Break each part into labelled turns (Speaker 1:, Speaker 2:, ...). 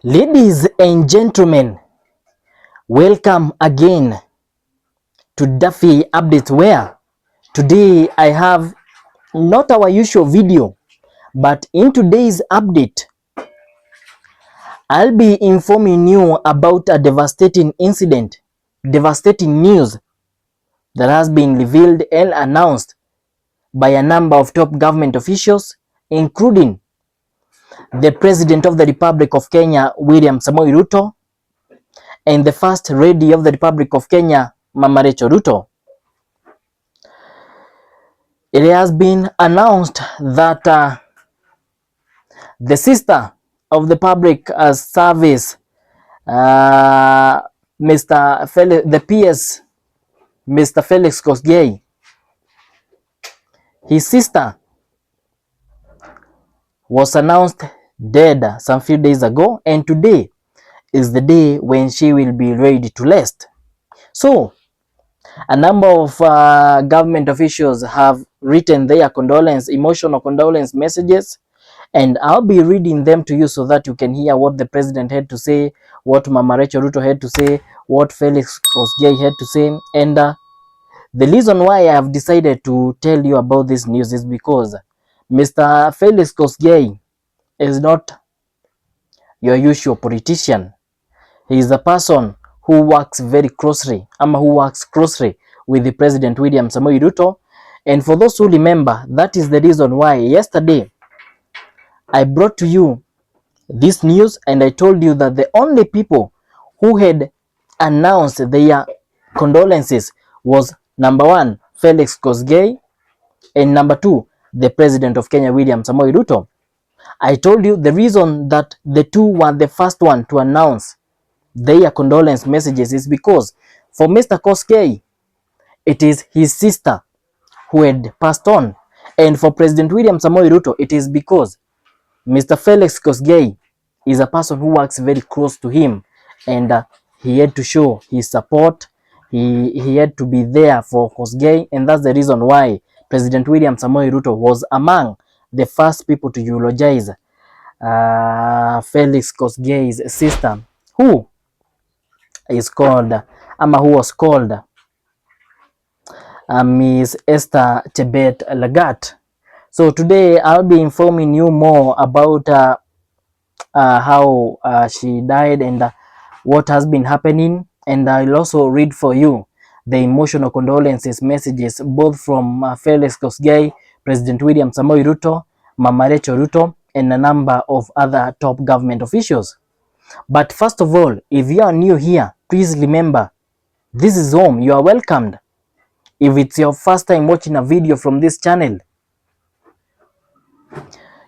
Speaker 1: Ladies and gentlemen, welcome again to Duffy Updates, where today I have not our usual video, but in today's update, I'll be informing you about a devastating incident, devastating news that has been revealed and announced by a number of top government officials, including the President of the Republic of Kenya, William Samoei Ruto, and the First Lady of the Republic of Kenya, Mama Rachel Ruto. It has been announced that the sister of the public service, the PS, Mr. Felix Kosgei, his sister was announced dead some few days ago, and today is the day when she will be ready to rest. So, a number of government officials have written their emotional condolence messages, and I'll be reading them to you so that you can hear what the president had to say, what Mama Rachel Ruto had to say, what Felix Kosgei had to say. And the reason why I have decided to tell you about this news is because Mr. Felix Kosgei is not your usual politician. He is a person who works closely with the President William Samoei Ruto. And for those who remember, that is the reason why yesterday I brought to you this news, and I told you that the only people who had announced their condolences was number one, Felix Kosgei, and number two, the President of Kenya, William Samoei Ruto. I told you the reason that the two were the first one to announce their condolence messages is because for Mr. Kosgei, it is his sister who had passed on, and for President William Samoei Ruto, it is because Mr. Felix Kosgei is a person who works very close to him, and he had to show his support. He had to be there for Kosgei, and that's the reason why President William Samoei Ruto was among the first people to eulogize Felix Kosgei's sister, who was called Miss Esther Chebet Lagat. So today I'll be informing you more about how she died and what has been happening, and I'll also read for you the emotional condolences messages both from Felix Kosgei, President William Samoei Ruto, Mama Rachel Ruto, and a number of other top government officials. But first of all, if you are new here, please remember, this is home. You are welcomed. If it's your first time watching a video from this channel,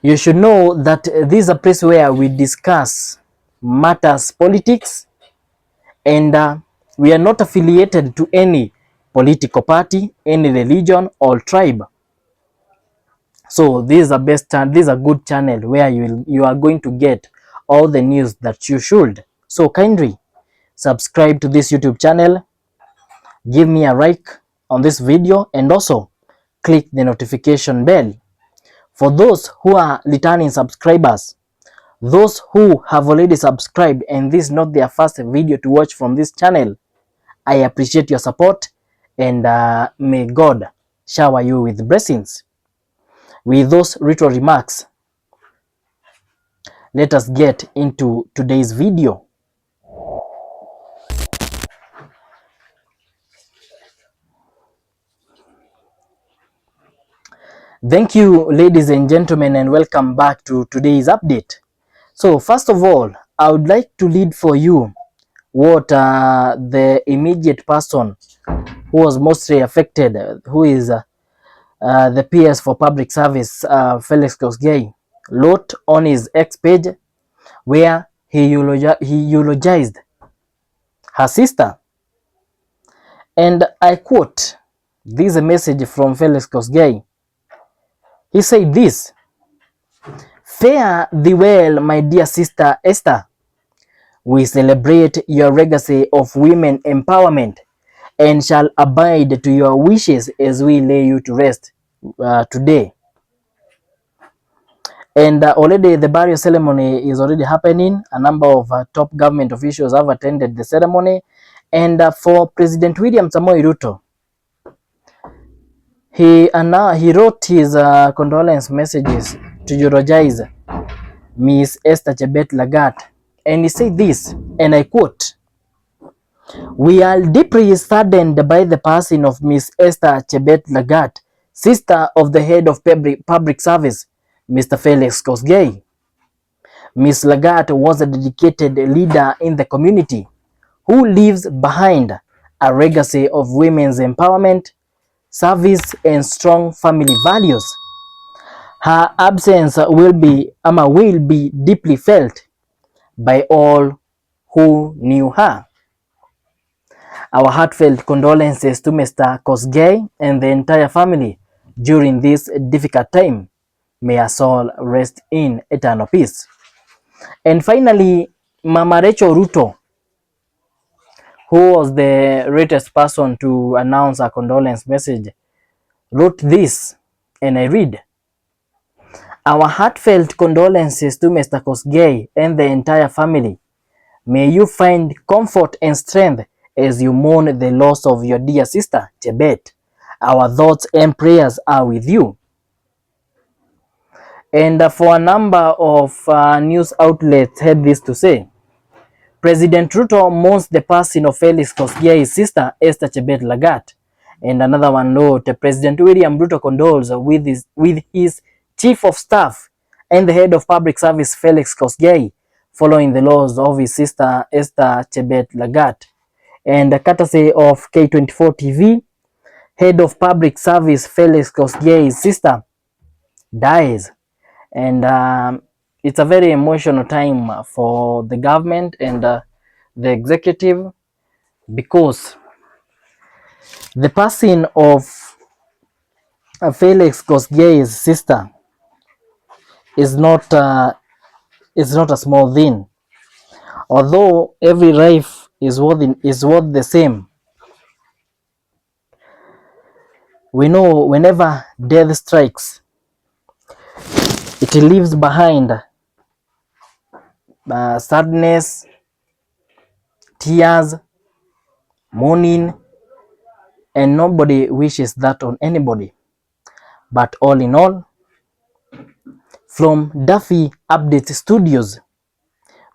Speaker 1: you should know that this is a place where we discuss matters politics, and we are not affiliated to any political party, any religion or tribe. So this is a good channel where you are going to get all the news that you should. So kindly subscribe to this YouTube channel, give me a like on this video, and also click the notification bell. For those who are returning subscribers, those who have already subscribed and this is not their first video to watch from this channel, I appreciate your support, and may God shower you with blessings. With those little remarks, let us get into today's video. Thank you, ladies and gentlemen, and welcome back to today's update. So first of all, I would like to read for you what the immediate person who was mostly affected, who is the PS for Public Service, Felix Kosgei, wrote on his X page, where he eulogized her sister. And I quote, this is a message from Felix Kosgei. He said this: "Fare thee well, my dear sister Esther. We celebrate your legacy of women empowerment and shall abide to your wishes as we lay you to rest today. And already the burial ceremony is already happening. A number of top government officials have attended the ceremony. And for President William Samoei Ruto, he wrote his condolence messages to eulogize Miss Esther Chebet Lagat. And he said this, and I quote, "We are deeply saddened by the passing of Miss Esther Chebet Lagat, sister of the head of public service, Mr. Felix Kosgei. Ms. Lagat was a dedicated leader in the community who leaves behind a legacy of women's empowerment, service, and strong family values. Her absence will be deeply felt by all who knew her. Our heartfelt condolences to Mr. Kosgei and the entire family during this difficult time. May her soul rest in eternal peace." And finally, Mama Rachel Ruto, who was the latest person to announce a condolence message, wrote this, and I read, "Our heartfelt condolences to Mr. Kosgei and the entire family. May you find comfort and strength as you mourn the loss of your dear sister, Chebet. Our thoughts and prayers are with you." And for a number of news outlets had this to say, President Ruto mourns the passing of Felix Kosgei's sister, Esther Chebet Lagat. And another one note, President William Ruto condoles with his chief of staff and the head of public service, Felix Kosgei, following the loss of his sister, Esther Chebet Lagat. And courtesy of K24 TV, head of public service, Felix Kosgei's sister, dies. And it's a very emotional time for the government and the executive, because the passing of Felix Kosgei's sister is not a small thing. Although every life is worth the same, we know whenever death strikes, it leaves behind sadness, tears, mourning, and nobody wishes that on anybody. But all in all, from Duffy Update Studios,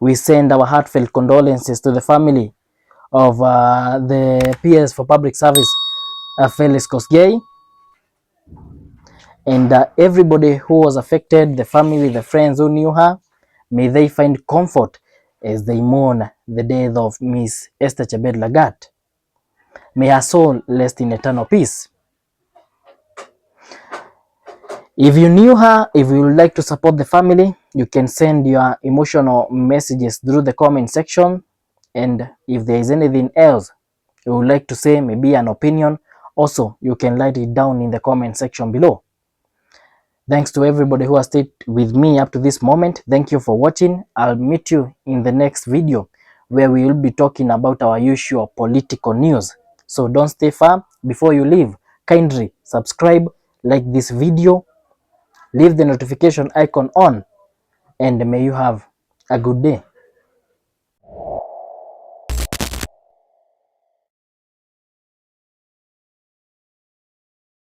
Speaker 1: we send our heartfelt condolences to the family of the PS for Public Service, Felix Kosgei, and everybody who was affected, the family, the friends who knew her. May they find comfort as they mourn the death of Miss Esther Chebet Lagat. May her soul rest in eternal peace. If you knew her, if you would like to support the family, you can send your emotional messages through the comment section. And if there is anything else you would like to say, maybe an opinion, also you can write it down in the comment section below. Thanks to everybody who has stayed with me up to this moment. Thank you for watching. I'll meet you in the next video where we will be talking about our usual political news. So don't stay far. Before you leave, kindly subscribe, like this video, leave the notification icon on, and may you have a good day.